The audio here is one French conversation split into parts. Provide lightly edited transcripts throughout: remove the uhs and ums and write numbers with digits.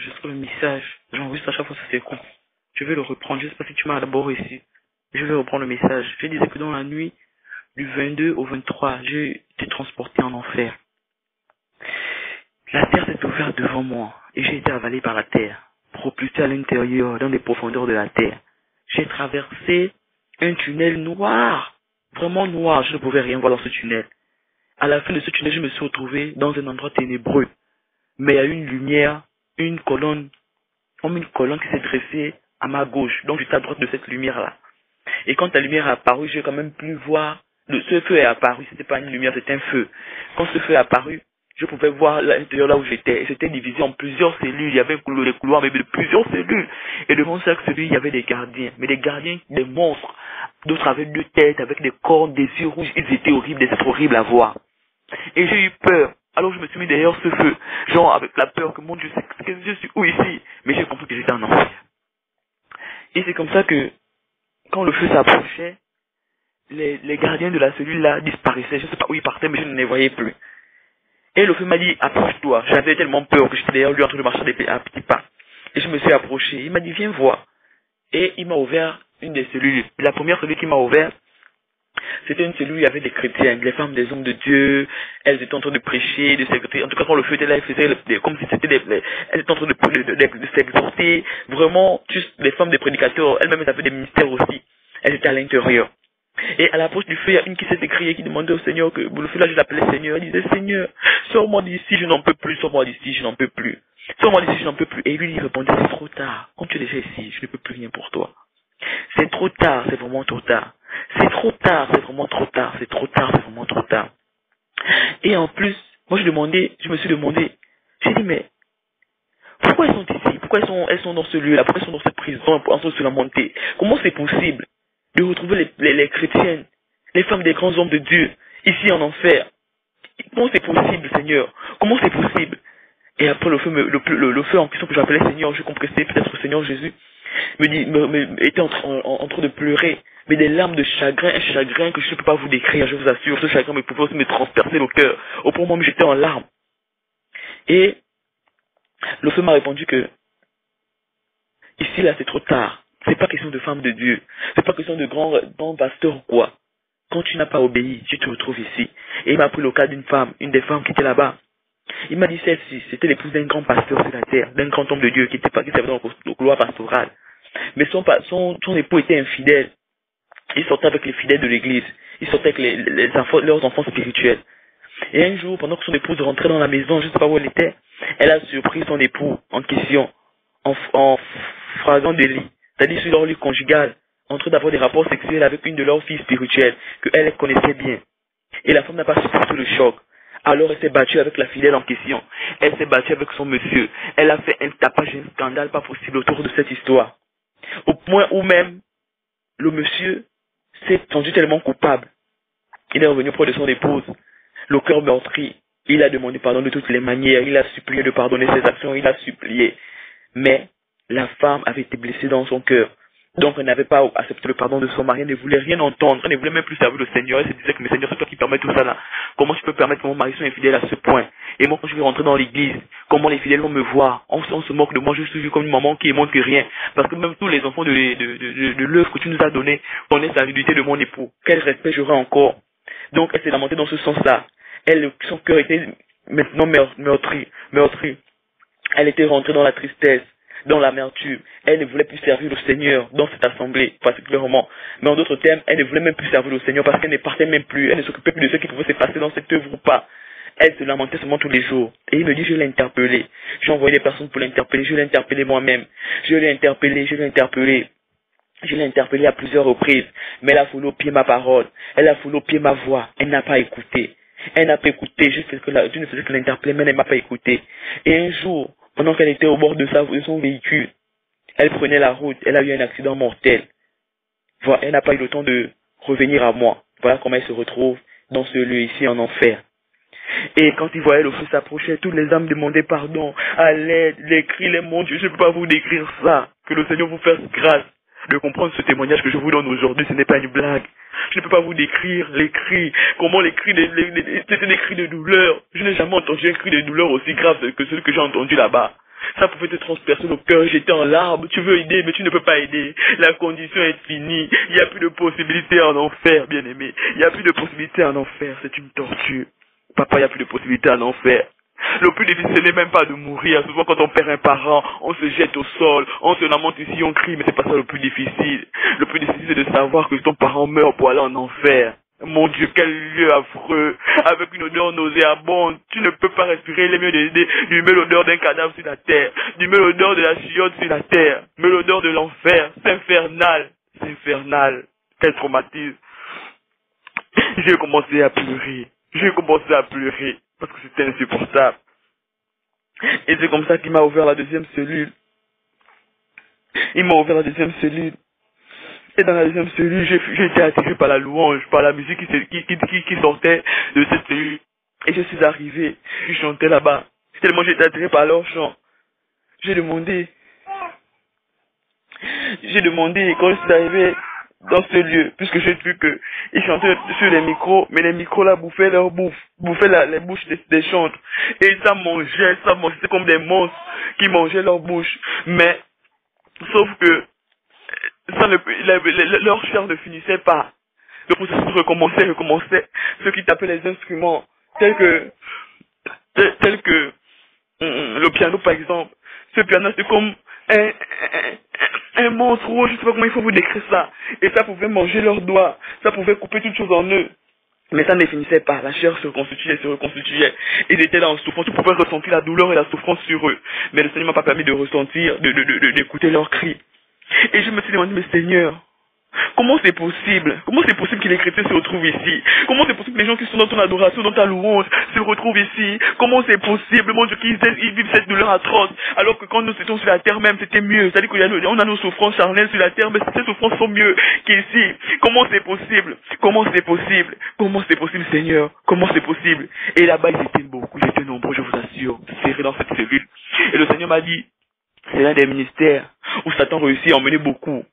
j'enregistre le message. J'enregistre à chaque fois, ça c'est con. Je vais le reprendre. Je sais pas si tu m'as d'abord ici. Je vais reprendre le message. Je disais que dans la nuit du 22 au 23, j'ai été transporté en enfer. La terre s'est ouverte devant moi et j'ai été avalé par la terre, propulsé à l'intérieur, dans les profondeurs de la terre. J'ai traversé un tunnel noir, vraiment noir. Je ne pouvais rien voir dans ce tunnel. À la fin de ce tunnel, je me suis retrouvé dans un endroit ténébreux. Mais il y a eu une lumière, une colonne, comme une colonne qui s'est dressée à ma gauche. Donc j'étais à droite de cette lumière-là. Et quand la lumière est apparue, j'ai quand même pu voir, ce feu est apparu, c'était pas une lumière, c'était un feu. Quand ce feu est apparu, je pouvais voir l'intérieur là où j'étais. Et c'était divisé en plusieurs cellules. Il y avait des couloirs, mais de plusieurs cellules. Et devant chaque cellule, il y avait des gardiens. Mais des gardiens, des monstres. D'autres avaient deux têtes, avec des cornes, des yeux rouges. Ils étaient horribles, des êtres horribles à voir. Et j'ai eu peur. Alors je me suis mis derrière ce feu. Genre avec la peur que mon Dieu, je suis où ici? Mais j'ai compris que j'étais en enfer. Et c'est comme ça que, quand le feu s'approchait, les gardiens de la cellule là disparaissaient. Je ne sais pas où ils partaient, mais je ne les voyais plus. Et le feu m'a dit, approche-toi. J'avais tellement peur que j'étais derrière lui en train de marcher à petits pas. Et je me suis approché. Il m'a dit, viens voir. Et il m'a ouvert une des cellules. La première cellule qu'il m'a ouvert, c'était une cellule où il y avait des chrétiens, les femmes des hommes de Dieu. Elles étaient en train de prêcher, de s'exhorter. En tout cas, quand le feu était là, elles faisaient comme si c'était elles étaient en train de s'exhorter. Vraiment, juste les femmes des prédicateurs. Elles-mêmes, elles avaient des ministères aussi. Elles étaient à l'intérieur. Et à l'approche du feu, il y a une qui s'est écriée, qui demandait au Seigneur que, le feu là, je l'appelais Seigneur. Elle disait, Seigneur, sors-moi d'ici, je n'en peux plus, sors-moi d'ici, je n'en peux plus. Sors-moi d'ici, je n'en peux plus. Et lui, il répondait, c'est trop tard. Quand tu es déjà ici, je ne peux plus rien pour toi. C'est trop tard, c'est vraiment trop tard. C'est trop tard, c'est vraiment trop tard. C'est trop tard, c'est vraiment trop tard. Et en plus, moi je me suis demandé, j'ai dit, mais, pourquoi elles sont ici? Pourquoi elles sont dans ce lieu-là? Pourquoi elles sont dans cette prison, en train de se lamenter? Comment c'est possible de retrouver les chrétiennes, les femmes des grands hommes de Dieu, ici en enfer? Comment c'est possible, Seigneur? Comment c'est possible? Et après le feu en question que j'appelais Seigneur, je compris que c'était peut-être le Seigneur Jésus, était en train de pleurer, mais des larmes de chagrin, un chagrin que je ne peux pas vous décrire, je vous assure. Ce chagrin pouvait aussi me transpercer le cœur, au point où j'étais en larmes. Et le feu m'a répondu que, ici là c'est trop tard. C'est pas question de femme de Dieu. C'est pas question de grand pasteur ou quoi. Quand tu n'as pas obéi, tu te retrouves ici. Et il m'a pris le cas d'une femme, une des femmes qui était là-bas. Il m'a dit celle-ci, c'était l'épouse d'un grand pasteur sur la terre, d'un grand homme de Dieu qui servait dans le couloir pastoral. Mais son époux était infidèle. Il sortait avec les fidèles de l'église. Il sortait avec leurs enfants spirituels. Et un jour, pendant que son épouse rentrait dans la maison, je ne sais pas où elle était, elle a surpris son époux en question, en frappant des lits, c'est-à-dire sur leur lit conjugal, en train d'avoir des rapports sexuels avec une de leurs filles spirituelles, qu'elle connaissait bien. Et la femme n'a pas supporté le choc. Alors elle s'est battue avec la fidèle en question. Elle s'est battue avec son monsieur. Elle a fait un tapage, un scandale pas possible autour de cette histoire. Au point où même, le monsieur s'est senti tellement coupable. Il est revenu auprès de son épouse, le cœur meurtri. Il a demandé pardon de toutes les manières. Il a supplié de pardonner ses actions. Il a supplié. Mais la femme avait été blessée dans son cœur. Donc elle n'avait pas accepté le pardon de son mari. Elle ne voulait rien entendre. Elle ne voulait même plus servir le Seigneur. Elle se disait que mais Seigneur, c'est toi qui permets tout ça là. Comment je peux permettre que mon mari soit infidèle à ce point? Et moi quand je vais rentrer dans l'église, comment les fidèles vont me voir? On se moque de moi. Je suis comme une maman qui ne montre que rien. Parce que même tous les enfants de l'œuvre que tu nous as donné connaissent la nudité de mon époux. Quel respect j'aurai encore? Donc elle s'est lamentée dans ce sens-là. Son cœur était maintenant meurtri. Elle était rentrée dans la tristesse, dans l'amertume. Elle ne voulait plus servir le Seigneur dans cette assemblée, particulièrement. Mais en d'autres termes, elle ne voulait même plus servir le Seigneur parce qu'elle ne partait même plus. Elle ne s'occupait plus de ce qui pouvait se passer dans cette œuvre ou pas. Elle se lamentait seulement tous les jours. Et il me dit, je l'ai interpellé. J'ai envoyé des personnes pour l'interpeller. Je l'ai interpellé moi-même. Je l'ai interpellé. Je l'ai interpellé à plusieurs reprises. Mais elle a foulé au pied ma parole. Elle a foulé au pied ma voix. Elle n'a pas écouté. Elle n'a pas écouté. Je ne faisais que l'interpeller, mais elle ne m'a pas écouté. Et un jour, pendant qu'elle était au bord de son véhicule, elle prenait la route. Elle a eu un accident mortel. Voilà, elle n'a pas eu le temps de revenir à moi. Voilà comment elle se retrouve dans ce lieu ici en enfer. Et quand il voyait le feu s'approcher, toutes les âmes demandaient pardon, à l'aide, les cris, les mon Dieu, je ne peux pas vous décrire ça. Que le Seigneur vous fasse grâce de comprendre ce témoignage que je vous donne aujourd'hui, ce n'est pas une blague. Je ne peux pas vous décrire les cris, comment les cris, c'était des cris de douleur. Je n'ai jamais entendu un cri de douleur aussi grave que celui que j'ai entendu là-bas. Ça pouvait te transpercer le cœur, j'étais en larmes. Tu veux aider, mais tu ne peux pas aider. La condition est finie. Il n'y a plus de possibilité en enfer, bien-aimé. Il n'y a plus de possibilité en enfer. C'est une torture. Papa, il n'y a plus de possibilité en enfer. Le plus difficile, ce n'est même pas de mourir. Souvent, quand on perd un parent, on se jette au sol, on se lamente ici, on crie, mais c'est pas ça le plus difficile. Le plus difficile, c'est de savoir que ton parent meurt pour aller en enfer. Mon Dieu, quel lieu affreux, avec une odeur nauséabonde. Tu ne peux pas respirer, il est mieux d'humer l'odeur d'un cadavre sur la terre, d'humer l'odeur de la chiotte sur la terre, mais l'odeur de l'enfer, c'est infernal, c'est infernal. Quel traumatisme. J'ai commencé à pleurer, parce que c'était insupportable. Et c'est comme ça qu'il m'a ouvert la deuxième cellule. Il m'a ouvert la deuxième cellule. Et dans la deuxième cellule, j'ai été attiré par la louange, par la musique qui sortait de cette cellule. Et je suis arrivé, je chantais là-bas. Tellement j'ai été attiré par leur chant. J'ai demandé, quand je suis arrivé dans ce lieu, puisque j'ai vu qu'ils chantaient sur les micros, mais les micros là bouffaient leur bouffe, les bouches des chantres. Et ça mangeait, c'était comme des monstres qui mangeaient leur bouche. Mais, sauf que, leur chair ne finissait pas. Le processus recommençait. Ceux qui tapaient les instruments, tels que le piano par exemple. Ce piano c'est comme un monstre rouge, je sais pas comment il faut vous décrire ça. Et ça pouvait manger leurs doigts, ça pouvait couper toutes choses en eux. Mais ça ne finissait pas, la chair se reconstituait. Ils étaient là en souffrance, tu pouvais ressentir la douleur et la souffrance sur eux. Mais le Seigneur m'a pas permis de ressentir, d'écouter leurs cris. Et je me suis demandé, mais Seigneur, comment c'est possible? Comment c'est possible que les chrétiens se retrouvent ici? Comment c'est possible que les gens qui sont dans ton adoration, dans ta louange, se retrouvent ici? Comment c'est possible, mon Dieu, qu'ils vivent cette douleur atroce, alors que quand nous étions sur la terre même, c'était mieux. C'est-à-dire qu'on a nos souffrances charnelles sur la terre, mais ces souffrances sont mieux qu'ici. Comment c'est possible? Comment c'est possible, Seigneur? Comment c'est possible? Et là-bas, ils étaient nombreux, je vous assure, serrés dans cette cellule. Et le Seigneur m'a dit, c'est l'un des ministères où Satan réussit à emmener beaucoup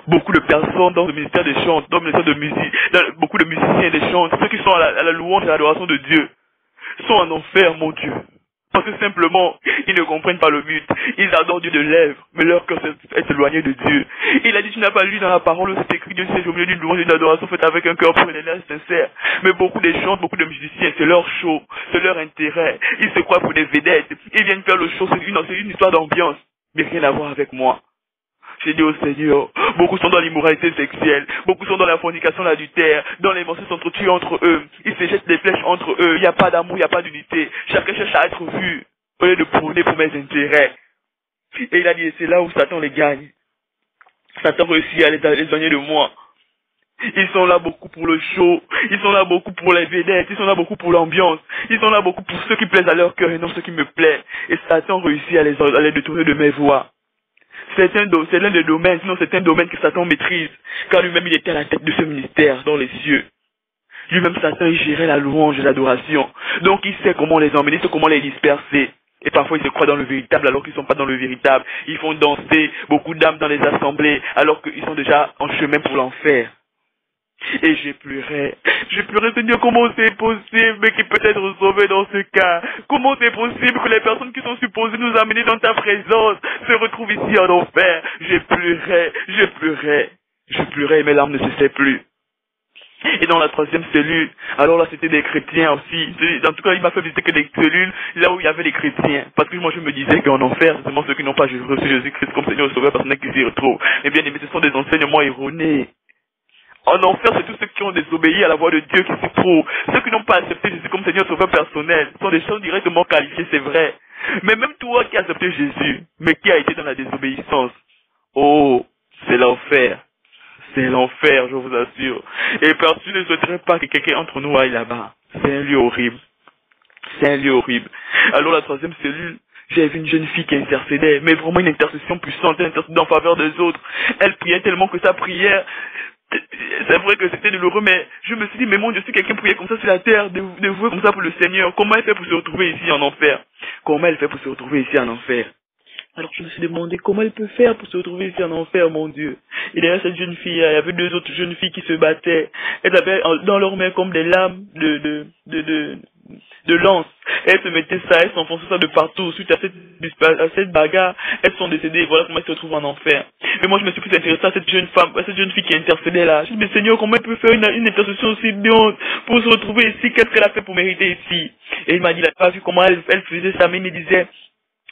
de personnes dans le ministère des chants, dans le ministère de musique, beaucoup de musiciens des chants, ceux qui sont à la louange et à l'adoration de Dieu, sont en enfer, mon Dieu. Parce que simplement, ils ne comprennent pas le but. Ils adorent Dieu de lèvres, mais leur cœur est éloigné de Dieu. Il a dit, tu n'as pas lu dans la parole, c'est écrit, Dieu s'est au milieu d'une louange et d'une adoration faite avec un cœur pur et sincère. Mais beaucoup de chants, beaucoup de musiciens, c'est leur show, c'est leur intérêt. Ils se croient pour des vedettes. Ils viennent faire le show, c'est une histoire d'ambiance, mais rien à voir avec moi. J'ai dit au Seigneur, beaucoup sont dans l'immoralité sexuelle, beaucoup sont dans la fornication, l'adultère, dans les mensonges s'entretuent entre eux, ils se jettent des flèches entre eux, il n'y a pas d'amour, il n'y a pas d'unité, chacun cherche à être vu, au lieu de prôner pour mes intérêts. Et il a dit, et c'est là où Satan les gagne. Satan réussit à les éloigner de moi. Ils sont là beaucoup pour le show, ils sont là beaucoup pour les vedettes, ils sont là beaucoup pour l'ambiance, ils sont là beaucoup pour ceux qui plaisent à leur cœur et non ceux qui me plaisent. Et Satan réussit à les détourner de mes voies. C'est l'un des domaines, sinon c'est un domaine que Satan maîtrise, car lui-même il était à la tête de ce ministère dans les cieux. Lui-même Satan il gérait la louange et l'adoration. Donc il sait comment les emmener, il sait comment les disperser. Et parfois ils se croient dans le véritable alors qu'ils ne sont pas dans le véritable. Ils font danser beaucoup d'âmes dans les assemblées alors qu'ils sont déjà en chemin pour l'enfer. Et j'ai pleuré, Seigneur, comment c'est possible, mais qui peut être sauvé dans ce cas? Comment c'est possible que les personnes qui sont supposées nous amener dans ta présence se retrouvent ici en enfer? J'ai pleuré, mes larmes ne cessaient plus. Et dans la troisième cellule, alors là c'était des chrétiens aussi. En tout cas, il m'a fait visiter que des cellules là où il y avait les chrétiens. Parce que moi je me disais qu'en enfer, c'est seulement ceux qui n'ont pas reçu Jésus-Christ comme Seigneur et Sauveur personnel qui s'y retrouvent. Mais bien aimé, ce sont des enseignements erronés. En enfer, c'est tous ceux qui ont désobéi à la voix de Dieu qui s'y trouvent. Ceux qui n'ont pas accepté Jésus comme Seigneur Sauveur personnel sont des choses directement qualifiées, c'est vrai. Mais même toi qui as accepté Jésus, mais qui a été dans la désobéissance, oh, c'est l'enfer. C'est l'enfer, je vous assure. Et personne ne souhaiterait pas que quelqu'un entre nous aille là-bas. C'est un lieu horrible. Alors la troisième cellule, j'ai vu une jeune fille qui intercédait, mais vraiment une intercession puissante, elle intercédait en faveur des autres. Elle priait tellement que sa prière, c'est vrai que c'était douloureux, mais je me suis dit, mais mon Dieu, si quelqu'un priait comme ça sur la terre, dévoué comme ça pour le Seigneur, comment elle fait pour se retrouver ici en enfer? Alors je me suis demandé comment elle peut faire pour se retrouver ici en enfer, mon Dieu. Et derrière cette jeune fille, il y avait deux autres jeunes filles qui se battaient. Elles avaient dans leurs mains comme des lames de lance. Elles se mettaient ça, elles s'enfonçaient ça de partout. Suite à cette bagarre, elles sont décédées. Voilà comment elles se retrouvent en enfer. Mais moi, je me suis plus intéressé à cette jeune femme, à cette jeune fille qui est intercellée là. Je me dis, mais Seigneur, comment elle peut faire une intercession aussi bien pour se retrouver ici? Qu'est-ce qu'elle a fait pour mériter ici? Et il m'a dit, il n'a pas vu comment elle faisait ça, mais il me disait,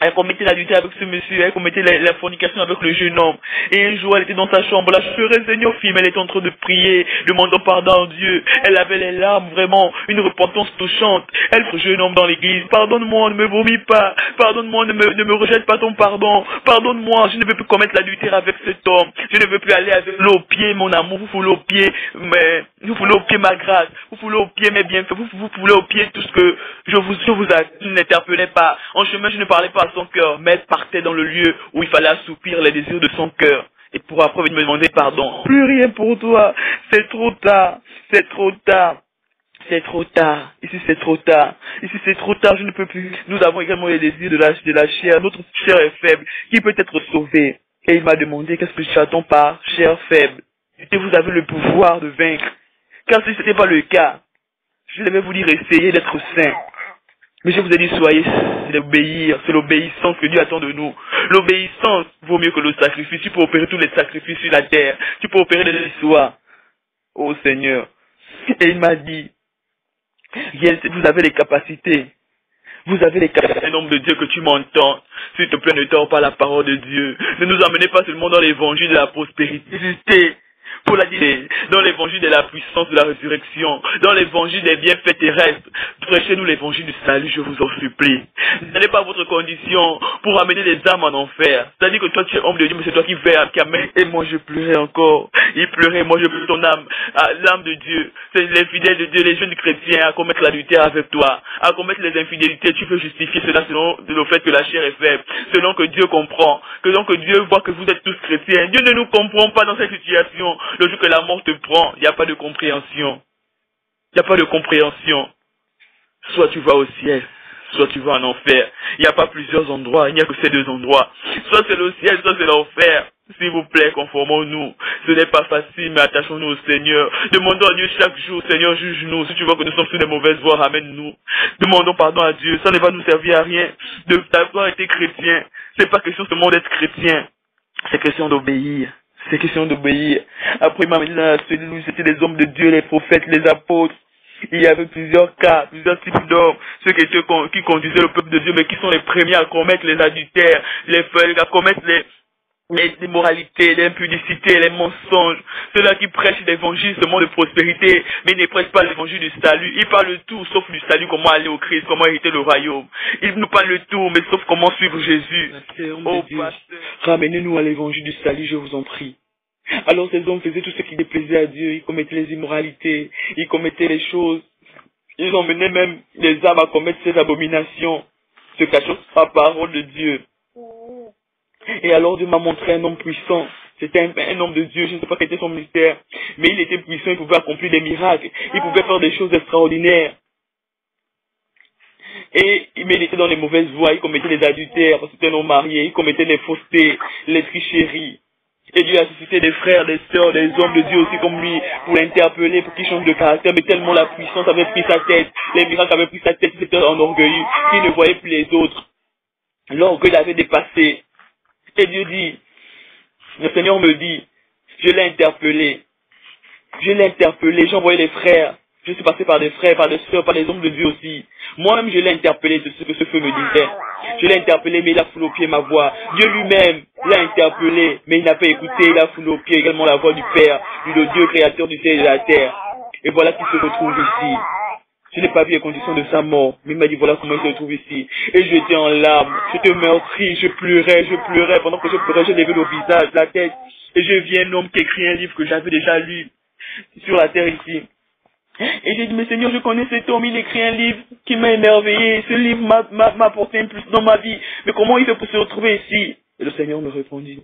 elle commettait l'adultère avec ce monsieur, elle commettait la fornication avec le jeune homme. Et un jour, elle était dans sa chambre, là, je serais Seigneur, fille, mais elle était en train de prier, demandant pardon à Dieu. Elle avait les larmes, vraiment, une repentance touchante. Elle, ce jeune homme dans l'église, pardonne-moi, ne me vomis pas, pardonne-moi, ne me rejette pas ton pardon, pardonne-moi, je ne veux plus commettre l'adultère avec cet homme, je ne veux plus aller avec l'eau au pied, mon amour, vous foulez au pied, vous foulez au pied ma grâce, vous foulez au pied mes bienfaits, vous foulez au pied tout ce que je vous n'interpellais pas. En chemin, je ne parlais pas à son cœur, mais elle partait dans le lieu où il fallait assoupir les désirs de son cœur. Et pour après venir me demander pardon. Plus rien pour toi. C'est trop tard. C'est trop tard. C'est trop tard. Ici c'est trop tard. Ici c'est trop tard. Je ne peux plus. Nous avons également les désirs de la chair. Notre chair est faible. Qui peut être sauvée? Et il m'a demandé qu'est-ce que tu attends par chair faible. Et vous avez le pouvoir de vaincre. Car si ce n'était pas le cas, je devais vous dire essayez d'être saint. Mais je vous ai dit, soyez, c'est l'obéissance que Dieu attend de nous. L'obéissance vaut mieux que le sacrifice. Tu peux opérer tous les sacrifices sur la terre. Tu peux opérer les histoires. Oh Seigneur. Et il m'a dit, vous avez les capacités. Vous avez les capacités. Un homme de Dieu que tu m'entends. S'il te plaît, ne tords pas la parole de Dieu. Ne nous emmenez pas seulement dans l'évangile de la prospérité. Pour la dire, dans l'évangile de la puissance de la résurrection, dans l'évangile des bienfaits terrestres, prêchez-nous l'évangile du salut, je vous en supplie. Ce n'est pas votre condition pour amener les âmes en enfer. C'est-à-dire que toi tu es homme de Dieu, mais c'est toi qui amène. Et moi je pleurais encore. Il pleurait, moi je pleurais ton âme, l'âme de Dieu. C'est les fidèles de Dieu, les jeunes chrétiens à commettre l'adultère avec toi, à commettre les infidélités. Tu peux justifier cela selon le fait que la chair est faible, selon que Dieu comprend, que Dieu voit que vous êtes tous chrétiens. Dieu ne nous comprend pas dans cette situation. Le jour que la mort te prend, il n'y a pas de compréhension. Il n'y a pas de compréhension. Soit tu vas au ciel, soit tu vas en enfer. Il n'y a pas plusieurs endroits, il n'y a que ces deux endroits. Soit c'est le ciel, soit c'est l'enfer. S'il vous plaît, conformons-nous. Ce n'est pas facile, mais attachons-nous au Seigneur. Demandons à Dieu chaque jour, Seigneur, juge-nous. Si tu vois que nous sommes sur des mauvaises voies, ramène-nous. Demandons pardon à Dieu. Ça ne va nous servir à rien d'avoir été chrétien. C'est pas question seulement d'être chrétien. C'est question d'obéir. C'est question d'obéir. Après, il m'a dit dans la cellule où c'était les hommes de Dieu, les prophètes, les apôtres. Il y avait plusieurs cas, plusieurs types d'hommes. Ceux qui conduisaient le peuple de Dieu, mais qui sont les premiers à commettre les adultères, à commettre les immoralités, l'impudicité, les mensonges. Ceux-là qui prêchent l'évangile seulement de prospérité, mais ils ne prêchent pas l'évangile du salut. Ils parlent de tout, sauf du salut, comment aller au Christ, comment hériter le royaume. Ils nous parlent de tout, mais sauf comment suivre Jésus. Oh, pasteur, ramenez-nous à l'évangile du salut, je vous en prie. Alors ces hommes faisaient tout ce qui déplaisait à Dieu. Ils commettaient les immoralités, ils commettaient les choses. Ils emmenaient même les âmes à commettre ces abominations, se cachant la parole de Dieu. Et alors Dieu m'a montré un homme puissant. C'était un homme de Dieu, je ne sais pas quel était son ministère, mais il était puissant, il pouvait accomplir des miracles, il pouvait faire des choses extraordinaires. Mais il était dans les mauvaises voies, il commettait les adultères, parce que c'était un homme marié, il commettait les faussetés, les tricheries. Et Dieu a suscité des frères, des sœurs, des hommes de Dieu aussi comme lui, pour l'interpeller, pour qu'il change de caractère, mais tellement la puissance avait pris sa tête, les miracles avaient pris sa tête, il était enorgueillu, qu'il ne voyait plus les autres. L'orgueil l'avait dépassé. Et Dieu dit, le Seigneur me dit, je l'ai interpellé, j'ai envoyé les frères, je suis passé par des frères, par des sœurs, par des hommes de Dieu aussi. Moi-même, je l'ai interpellé de ce que ce feu me disait. Je l'ai interpellé, mais il a foulé aux pieds ma voix. Dieu lui-même l'a interpellé, mais il n'a pas écouté, il a foulé aux pieds également la voix du Père, du Dieu créateur du ciel et de la terre. Et voilà qu'il se retrouve ici. Je n'ai pas vu les conditions de sa mort, mais il m'a dit voilà comment il se trouve ici. Et j'étais en larmes, j'étais meurtri, je pleurais. Pendant que je pleurais, j'ai levé le visage, la tête. Et je vis un homme qui écrit un livre que j'avais déjà lu sur la terre ici. Et j'ai dit, mais Seigneur, je connais cet homme, il écrit un livre qui m'a émerveillé. Ce livre m'a apporté un plus dans ma vie. Mais comment il fait pour se retrouver ici? Et le Seigneur me répondit,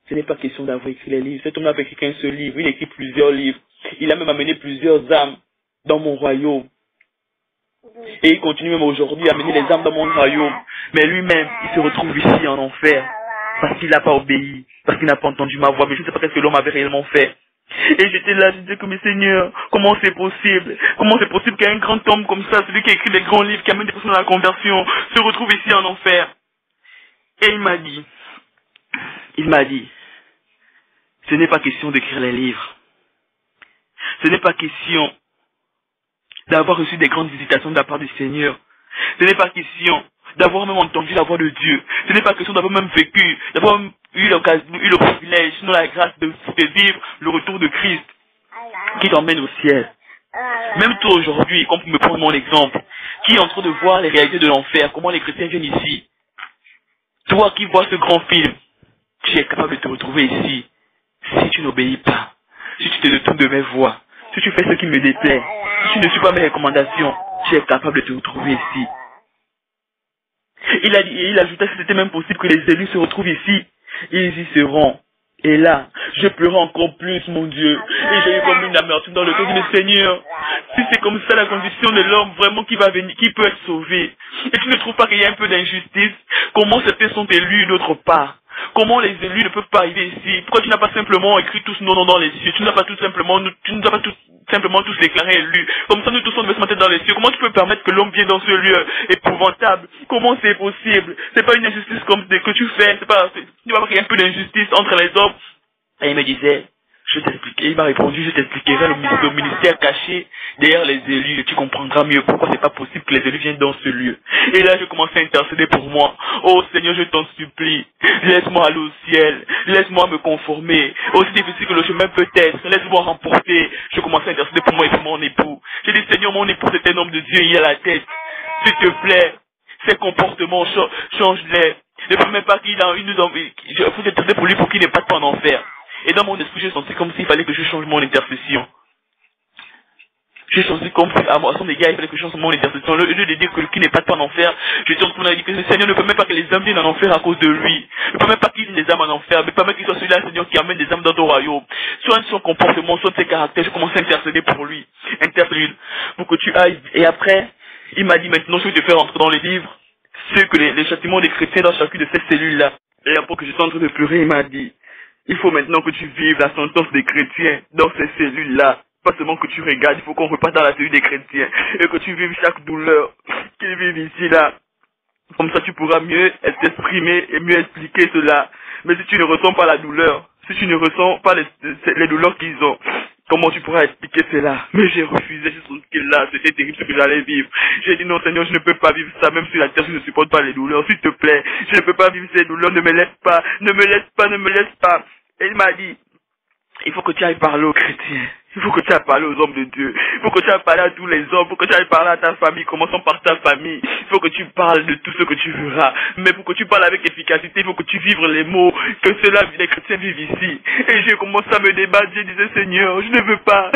ce n'est pas question d'avoir écrit les livres. Cet homme n'a pas écrit qu'un seul livre, il a écrit plusieurs livres. Il a même amené plusieurs âmes dans mon royaume. Et il continue même aujourd'hui à amener les âmes dans mon royaume. Mais lui-même, il se retrouve ici en enfer. Parce qu'il n'a pas obéi. Parce qu'il n'a pas entendu ma voix. Mais je ne sais pas ce que l'homme avait réellement fait. Et j'étais là, je disais que mes seigneurs, comment c'est possible? Comment c'est possible qu'un grand homme comme ça, celui qui a écrit des grands livres, qui amène des personnes à la conversion, se retrouve ici en enfer? Et il m'a dit, ce n'est pas question d'écrire les livres. Ce n'est pas question d'avoir reçu des grandes visitations de la part du Seigneur. Ce n'est pas question d'avoir même entendu la voix de Dieu. Ce n'est pas question d'avoir même vécu, d'avoir eu le privilège, sinon la grâce de vivre le retour de Christ qui t'emmène au ciel. Même toi aujourd'hui, comme pour me prendre mon exemple, qui est en train de voir les réalités de l'enfer, comment les chrétiens viennent ici. Toi qui vois ce grand film, tu es capable de te retrouver ici. Si tu n'obéis pas, si tu te détournes de mes voies, si tu fais ce qui me déplaît, si tu ne suis pas mes recommandations, tu es capable de te retrouver ici. Il ajouta que c'était même possible que les élus se retrouvent ici. Ils y seront. Et là, je pleurais encore plus, mon Dieu. Et j'ai eu comme une amertume dans le cœur du Seigneur. Si c'est comme ça la condition de l'homme vraiment qui va venir, qui peut être sauvé. Et tu ne trouves pas qu'il y a un peu d'injustice? Comment certains sont élus d'autre part? Comment les élus ne peuvent pas arriver ici? Pourquoi tu n'as pas simplement écrit tous nos noms dans les cieux? Tu n'as pas tout simplement tous déclarés élus. Comme ça, nous tous on devait se mettre dans les cieux. Comment tu peux permettre que l'homme vienne dans ce lieu épouvantable? Comment c'est possible? C'est pas une injustice comme que tu fais. Tu vas voir qu'il y a un peu d'injustice entre les hommes. Et il me disait, je t'expliquerai. Il m'a répondu, je t'expliquerai le ministère caché derrière les élus et tu comprendras mieux pourquoi c'est pas possible que les élus viennent dans ce lieu. Et là, je commençais à intercéder pour moi. Oh Seigneur, je t'en supplie. Laisse-moi aller au ciel. Laisse-moi me conformer. Aussi difficile que le chemin peut être. Laisse-moi remporter. Je commençais à intercéder pour moi et pour mon époux. J'ai dit, Seigneur, mon époux, c'est un homme de Dieu, il a la tête. S'il te plaît, ses comportements, change-les. Ne permets pas qu'il a une... Il faut intercéder pour lui pour qu'il n'ait pas de temps en enfer. Et dans mon esprit, j'ai senti comme s'il fallait que je change mon intercession. J'ai senti comme à son égard, il fallait que je change mon intercession. Au lieu de dire que qui n'est pas de temps en enfer, je suis en train de dire que le Seigneur ne permet pas que les âmes viennent en enfer à cause de lui. Ne permet pas qu'il y ait des âmes en enfer, mais permet qu'il soit celui-là, Seigneur, qui amène des âmes dans ton royaume. Soit son comportement, soit ses caractères, je commence à intercéder pour lui. Intercéder pour que tu ailles. Et après, il m'a dit maintenant, je vais te faire entrer dans les livres, ce que les châtiments des chrétiens dans chacune de ces cellules-là. Et après que je suis en train de pleurer, il m'a dit, il faut maintenant que tu vives la sentence des chrétiens dans ces cellules-là. Pas seulement que tu regardes, il faut qu'on reparte dans la cellule des chrétiens. Et que tu vives chaque douleur qu'ils vivent ici, là. Comme ça, tu pourras mieux t'exprimer et mieux expliquer cela. Mais si tu ne ressens pas la douleur, si tu ne ressens pas les douleurs qu'ils ont, comment tu pourras expliquer cela? Mais j'ai refusé, j'ai senti que là, c'était terrible ce que j'allais vivre. J'ai dit non Seigneur, je ne peux pas vivre ça, même sur la terre, je ne supporte pas les douleurs. S'il te plaît, je ne peux pas vivre ces douleurs, ne me laisse pas, ne me laisse pas, ne me laisse pas. Et il m'a dit, il faut que tu ailles parler aux chrétiens. Il faut que tu ailles parler aux hommes de Dieu. Il faut que tu ailles parler à tous les hommes. Il faut que tu ailles parler à ta famille. Commençons par ta famille. Il faut que tu parles de tout ce que tu verras. Mais pour que tu parles avec efficacité, il faut que tu vives les mots que ceux-là, les chrétiens vivent ici. Et j'ai commencé à me débattre. Je disais, Seigneur, je ne veux pas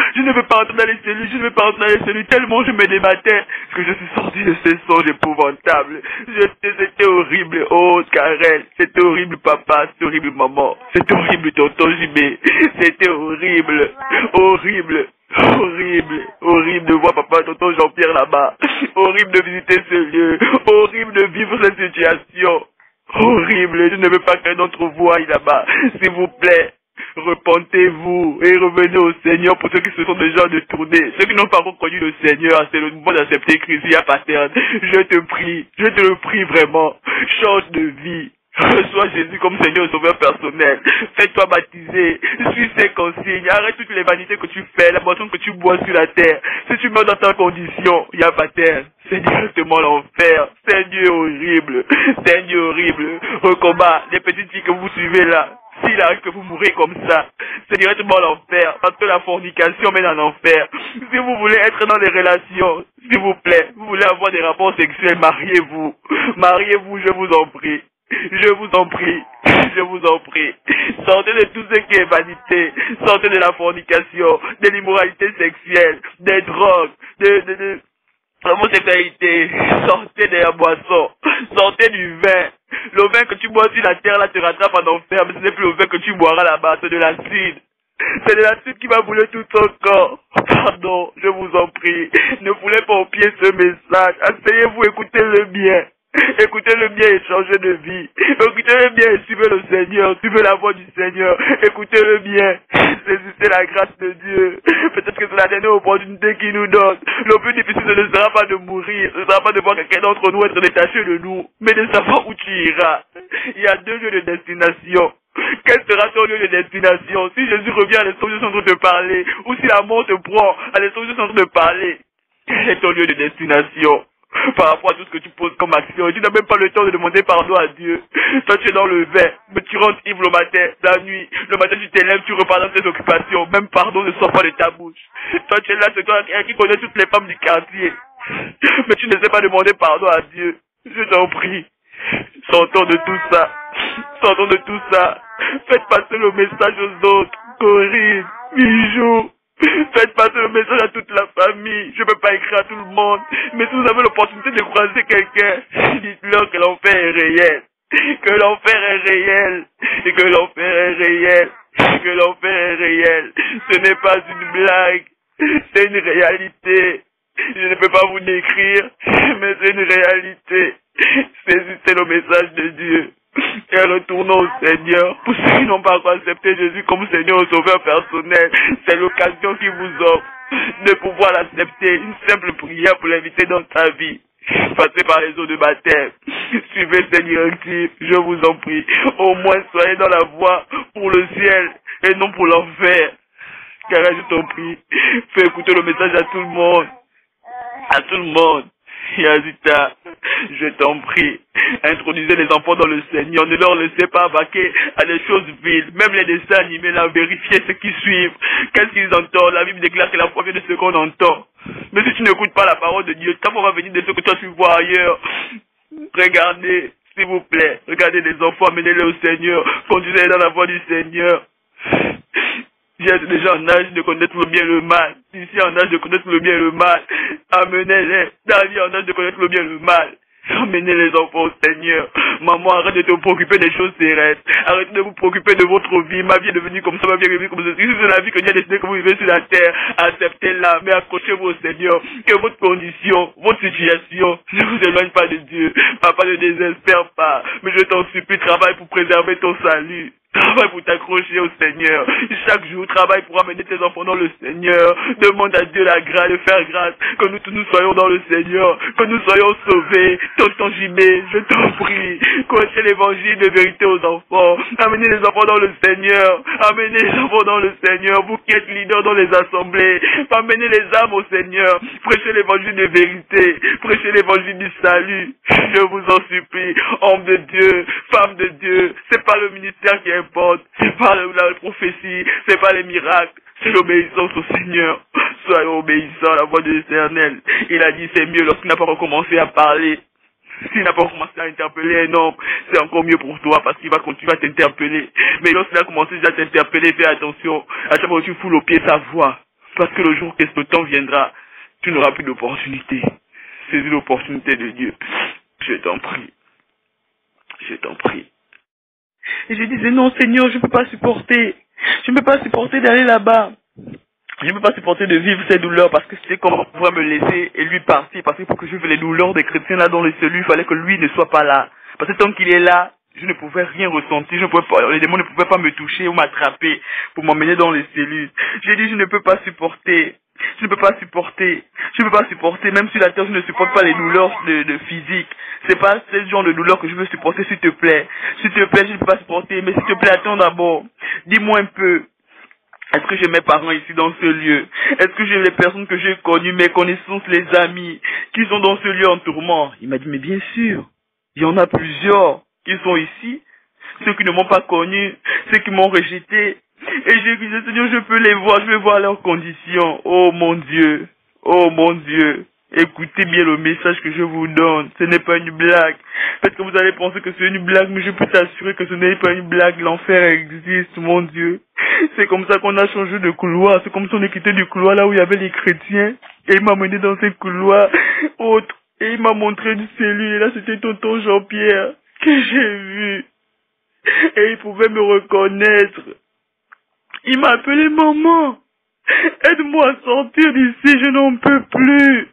entrer dans les cellules. Je ne veux pas entrer dans les cellules. Tellement je me débattais que je suis sorti de ces songes épouvantables. C'était horrible. Oh, Karel. C'était horrible, papa. C'était horrible, maman. C'était horrible, tonton Jimé. C'était horrible. Horrible, horrible, horrible de voir papa, tonton Jean-Pierre là-bas. Horrible de visiter ce lieu. Horrible de vivre cette situation. Horrible, je ne veux pas qu'un d'entre vous aille là-bas. S'il vous plaît, repentez-vous et revenez au Seigneur pour ceux qui se sont déjà détournés. Ceux qui n'ont pas encore connu le Seigneur, c'est le moment d'accepter Christ à paterne. Je te le prie vraiment. Change de vie. Reçois Jésus comme Seigneur et Sauveur personnel. Fais-toi baptiser. Suis ses consignes. Arrête toutes les vanités que tu fais, la boisson que tu bois sur la terre. Si tu meurs dans ta condition, il n'y a pas terre. C'est directement l'enfer. C'est un Dieu horrible. C'est un Dieu horrible. Recombat, les petites filles que vous suivez là. S'il arrive que vous mourrez comme ça, c'est directement l'enfer. Parce que la fornication mène en enfer. Si vous voulez être dans des relations, s'il vous plaît, vous voulez avoir des rapports sexuels, mariez-vous. Mariez-vous, je vous en prie. Je vous en prie, je vous en prie. Sortez de tout ce qui est vanité. Sortez de la fornication, de l'immoralité sexuelle, des drogues, de l'homosexualité. Sortez de la boisson. Sortez du vin. Le vin que tu bois sur la terre là te rattrape en enfer, mais ce n'est plus le vin que tu boiras là-bas, c'est de l'acide. C'est de l'acide qui va brûler tout ton corps. Pardon, je vous en prie. Ne foulez pas au pied ce message. Asseyez-vous, écoutez-le bien. Écoutez-le bien et changez de vie. Écoutez-le bien et suivez le Seigneur. Suivez la voix du Seigneur. Écoutez-le bien. Saisissez la grâce de Dieu. Peut-être que c'est la dernière opportunité qu'il nous donne. Le plus difficile ne sera pas de mourir. Ce ne sera pas de voir quelqu'un d'entre nous être détaché de nous, mais de savoir où tu iras. Il y a 2 lieux de destination. Quel sera ton lieu de destination? Si Jésus revient à l'instant où je suis en train de te parler, ou si la mort te prend à l'instant où je suis en train de parler, quel est ton lieu de destination? Par rapport à tout ce que tu poses comme action, et tu n'as même pas le temps de demander pardon à Dieu. Toi tu es dans le vin, mais tu rentres ivre le matin, la nuit, le matin tu t'élèves, tu repars dans tes occupations, même pardon ne sort pas de ta bouche. Toi tu es là, c'est toi qui connais toutes les femmes du quartier, mais tu ne sais pas demander pardon à Dieu. Je t'en prie, sortons de tout ça, sortons de tout ça, faites passer le message aux autres, Corinne, Bijou. Faites passer le message à toute la famille. Je ne peux pas écrire à tout le monde. Mais si vous avez l'opportunité de croiser quelqu'un, dites-leur que l'enfer est réel. Que l'enfer est réel. Et que l'enfer est réel. Que l'enfer est réel. Ce n'est pas une blague. C'est une réalité. Je ne peux pas vous décrire, mais c'est une réalité. Saisissez le message de Dieu. Et retournons au Seigneur. Pour ceux qui n'ont pas encore accepté Jésus comme Seigneur et Sauveur personnel, c'est l'occasion qui vous offre de pouvoir l'accepter. Une simple prière pour l'inviter dans ta vie. Passez par les eaux de baptême. Suivez ces directives, je vous en prie. Au moins soyez dans la voie pour le ciel et non pour l'enfer. Car je t'en prie, fais écouter le message à tout le monde. À tout le monde. Yazita, je t'en prie, introduisez les enfants dans le Seigneur, ne leur laissez pas vaquer à des choses viles, même les dessins animés, là, vérifiez ce qui suivent, qu'est-ce qu'ils entendent. La Bible déclare que la foi vient de ce qu'on entend. Mais si tu n'écoutes pas la parole de Dieu, ta foi va venir de ce que toi tu vois ailleurs. Regardez, s'il vous plaît, regardez les enfants, amenez-les au Seigneur, conduisez-les dans la voie du Seigneur. J'ai déjà en âge de connaître le bien et le mal. Ici en âge de connaître le bien et le mal. Amenez-les. David en âge de connaître le bien et le mal. Amenez les enfants au Seigneur. Maman, arrête de te préoccuper des choses terrestres. Arrêtez de vous préoccuper de votre vie. Ma vie est devenue comme ça, ma vie est devenue comme ça. Si c'est la vie que Dieu a décidé que vous vivez sur la terre, acceptez-la, mais accrochez-vous au Seigneur. Que votre condition, votre situation ne vous éloigne pas de Dieu. Papa, ne désespère pas. Mais je t'en supplie, travaille pour préserver ton salut. Travaille pour t'accrocher au Seigneur. Chaque jour, travaille pour amener tes enfants dans le Seigneur. Demande à Dieu la grâce de faire grâce. Que nous tous nous soyons dans le Seigneur. Que nous soyons sauvés. Tonton Jimé, je t'en prie. Connaissez l'évangile de vérité aux enfants. Amenez les enfants dans le Seigneur. Amenez les enfants dans le Seigneur. Vous qui êtes leaders dans les assemblées. Amenez les âmes au Seigneur. Prêchez l'évangile de vérité. Prêchez l'évangile du salut. Je vous en supplie. Homme de Dieu, femme de Dieu. C'est pas le ministère qui est c'est pas la prophétie, c'est pas les miracles, c'est l'obéissance au Seigneur. Soyons obéissants à la voix de l'Éternel. Il a dit c'est mieux lorsqu'il n'a pas recommencé à parler. S'il n'a pas commencé à interpeller un homme, c'est encore mieux pour toi parce qu'il va continuer à t'interpeller. Mais lorsqu'il a commencé déjà à t'interpeller, fais attention. À chaque fois que tu foules au pied sa voix. Parce que le jour que ce temps viendra, tu n'auras plus d'opportunité. Saisis l'opportunité de Dieu. Je t'en prie. Je t'en prie. Et je disais, non Seigneur, je ne peux pas supporter. Je ne peux pas supporter d'aller là-bas. Je ne peux pas supporter de vivre ces douleurs parce que c'était comme on pouvait me laisser et lui partir. Parce que pour que je vive les douleurs des chrétiens là dans les cellules, il fallait que lui ne soit pas là. Parce que tant qu'il est là, je ne pouvais rien ressentir. Je ne pouvais pas, les démons ne pouvaient pas me toucher ou m'attraper pour m'emmener dans les cellules. J'ai dit, je ne peux pas supporter. Je ne peux pas supporter. Je ne peux pas supporter. Même sur la terre, je ne supporte pas les douleurs de physique. C'est pas ce genre de douleur que je veux supporter, s'il te plaît. S'il te plaît, je ne peux pas supporter. Mais s'il te plaît, attends d'abord. Dis-moi un peu. Est-ce que j'ai mes parents ici dans ce lieu? Est-ce que j'ai les personnes que j'ai connues, mes connaissances, les amis, qui sont dans ce lieu en tourment? Il m'a dit, mais bien sûr. Il y en a plusieurs qui sont ici. Ceux qui ne m'ont pas connu, ceux qui m'ont rejeté. Et j'ai dit, Seigneur, je peux les voir, je vais voir leurs conditions. Oh mon Dieu, oh mon Dieu. Écoutez bien le message que je vous donne. Ce n'est pas une blague. Peut-être que vous allez penser que c'est une blague, mais je peux t'assurer que ce n'est pas une blague. L'enfer existe, mon Dieu. C'est comme ça qu'on a changé de couloir. C'est comme si on est quitté du couloir là où il y avait les chrétiens. Et il m'a mené dans ces couloirs autres. Et il m'a montré une cellule. Et là, c'était tonton Jean-Pierre que j'ai vu. Et il pouvait me reconnaître. Il m'a appelé maman. Aide-moi à sortir d'ici, je n'en peux plus.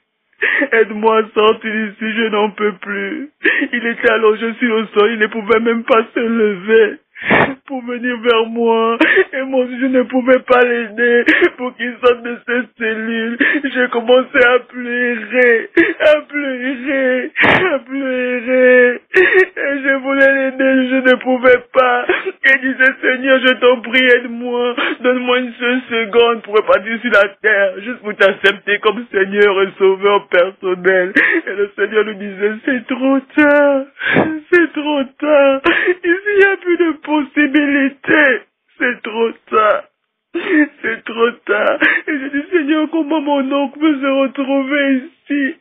Aide-moi à sortir d'ici, je n'en peux plus. Il était allongé sur le sol, il ne pouvait même pas se lever pour venir vers moi. Et moi aussi, je ne pouvais pas l'aider pour qu'il sorte de cette cellule. J'ai commencé à pleurer, à pleurer, à pleurer. Et je voulais l'aider, je ne pouvais pas. Et disait, Seigneur, je t'en prie, aide-moi. Donne-moi une seule seconde pour repartir sur la terre, juste pour t'accepter comme Seigneur et Sauveur personnel. Et le Seigneur lui disait, c'est trop tard, c'est trop tard. Ici, il n'y a plus de possibilité. C'est trop tard. C'est trop tard. Et je dis, Seigneur, comment mon oncle peut se retrouver ici?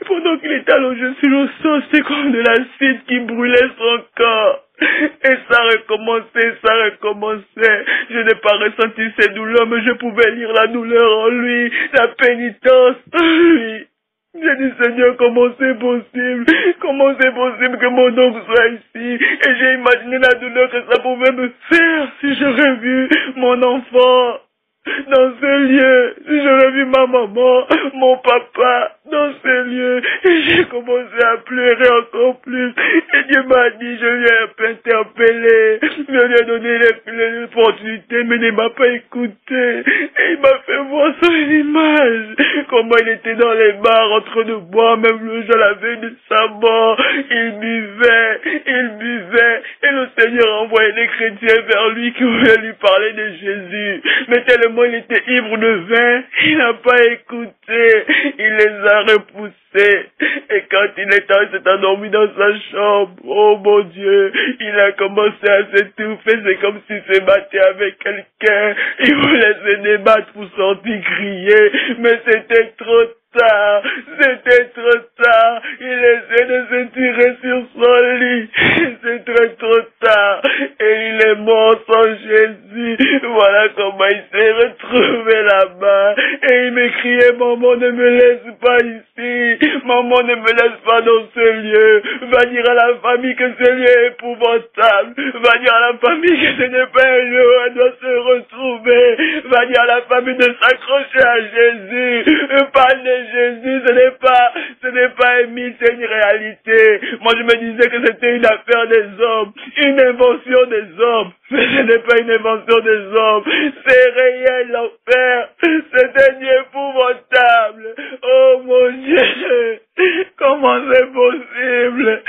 Pendant qu'il était allongé sur le sol, c'est comme de l'acide qui brûlait son corps. Et ça recommençait, ça recommençait. Je n'ai pas ressenti ces douleurs, mais je pouvais lire la douleur en lui, la pénitence en lui. J'ai dit, Seigneur, comment c'est possible? Comment c'est possible que mon oncle soit ici? Et j'ai imaginé la douleur que ça pouvait me faire si j'aurais vu mon enfant dans ce lieu, si j'aurais vu ma maman, mon papa dans ce lieu. Et j'ai commencé à pleurer encore plus. Et Dieu m'a dit, je lui ai interpellé, je lui ai donné l'opportunité, mais il ne m'a pas écouté. Et il m'a fait voir son image, comment il était dans les bars en train de boire, même le jour la veille de sa mort. Il buvait, et le Seigneur envoyait des chrétiens vers lui qui voulaient lui parler de Jésus. Mais tellement il était ivre de vin, il n'a pas écouté, il les a repoussés. Et quand il s'est endormi dans sa chambre, oh mon Dieu, il a commencé à s'étouffer, c'est comme s'il se battait avec quelqu'un. Il voulait se débattre pour sortir crier, mais c'était trop tard, c'était trop tard. Il essaie de se tirer sur son lit, c'est trop tard. Et il est mort sans Jésus. Voilà comment il s'est retrouvé là-bas. Et il me criait, maman, ne me laisse pas ici. Maman, ne me laisse pas dans ce lieu. Va dire à la famille que ce lieu est épouvantable. Va dire à la famille que ce n'est pas un lieu où elle doit se retrouver. Va dire à la famille de s'accrocher à Jésus. Parle de Jésus, ce n'est pas un mythe, c'est une réalité. Moi, je me disais que c'était une affaire des hommes, une invention des hommes. Mais ce n'est pas une invention des hommes. C'est réel, l'enfer. C'est un Dieu épouvantable. Oh mon Dieu. Comment c'est possible?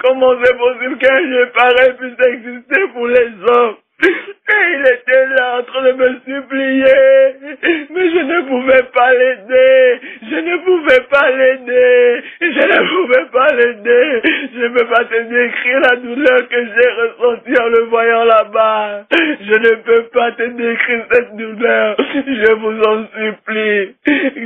Comment c'est possible qu'un Dieu pareil puisse exister pour les hommes? Et il était là en train de me supplier, mais je ne pouvais pas l'aider, je ne pouvais pas l'aider, je ne pouvais pas l'aider, je ne peux pas te décrire la douleur que j'ai ressentie en le voyant là-bas, je ne peux pas te décrire cette douleur, je vous en supplie,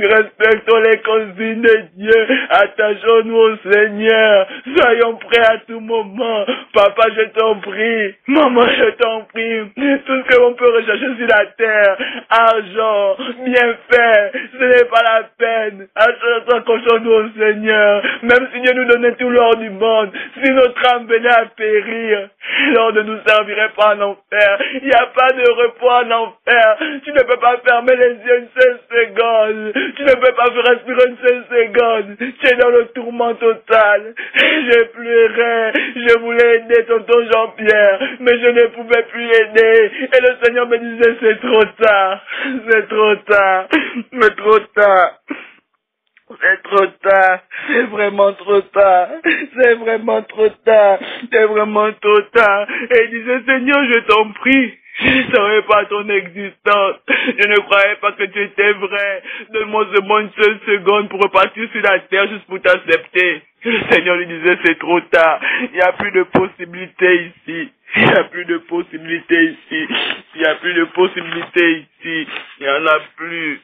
respectons les consignes de Dieu, attachons-nous au Seigneur, soyons prêts à tout moment, papa je t'en prie, maman je t'en prie, tout ce que l'on peut rechercher sur la terre, argent, bienfait, ce n'est pas la peine. Accrochons-nous au Seigneur. Même si Dieu nous donnait tout l'or du monde, si notre âme venait à périr, l'or ne nous servirait pas en enfer. Il n'y a pas de repos en enfer. Tu ne peux pas fermer les yeux une seule seconde. Tu ne peux pas respirer une seule seconde. Tu es dans le tourment total. Je pleurais. Je voulais aider tonton Jean-Pierre, mais je ne pouvais plus l'aider. Et le Seigneur me disait, c'est trop tard. C'est trop tard. Mais trop tard. C'est trop tard, c'est vraiment trop tard, c'est vraiment trop tard, c'est vraiment trop tard. Et il disait, Seigneur, je t'en prie, je ne savais pas ton existence, je ne croyais pas que tu étais vrai. Donne-moi seulement une seule seconde pour repartir sur la terre juste pour t'accepter. Et le Seigneur lui disait, c'est trop tard, il n'y a plus de possibilité ici. Il n'y a plus de possibilité ici. Il n'y a plus de possibilité ici. Il n'y en a plus.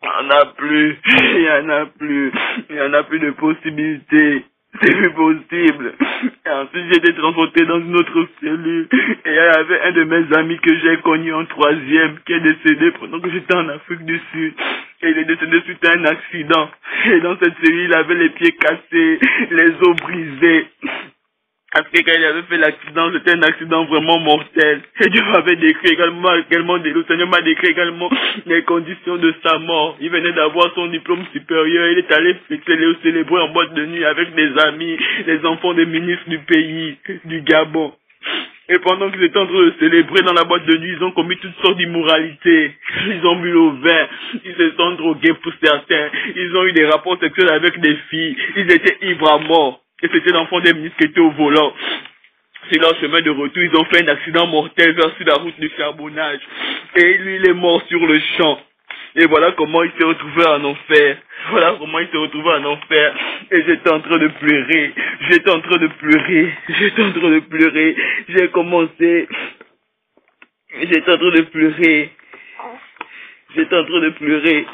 Il n'y en a plus, il n'y en a plus, il n'y en a plus de possibilités, c'est plus possible. Et ensuite j'ai été transporté dans une autre cellule, et il y avait un de mes amis que j'ai connu en troisième, qui est décédé pendant que j'étais en Afrique du Sud, et il est décédé suite à un accident, et dans cette cellule il avait les pieds cassés, les os brisés. Parce que quand il avait fait l'accident, c'était un accident vraiment mortel. Et Dieu m'avait décrit également, le Seigneur m'a décrit également les conditions de sa mort. Il venait d'avoir son diplôme supérieur, il est allé célébrer en boîte de nuit avec des amis, les enfants des ministres du pays, du Gabon. Et pendant qu'ils étaient en train de célébrer dans la boîte de nuit, ils ont commis toutes sortes d'immoralités. Ils ont bu le vin, ils se sont drogués pour certains, ils ont eu des rapports sexuels avec des filles, ils étaient ivres à mort. Et c'était l'enfant des ministres qui était au volant. Sur leur chemin de retour, ils ont fait un accident mortel vers sur la route du charbonnage. Et lui, il est mort sur le champ. Et voilà comment il s'est retrouvé en enfer. Voilà comment il s'est retrouvé en enfer. Et j'étais en train de pleurer. J'étais en train de pleurer. J'étais en train de pleurer. J'ai commencé. J'étais en train de pleurer. J'étais en train de pleurer.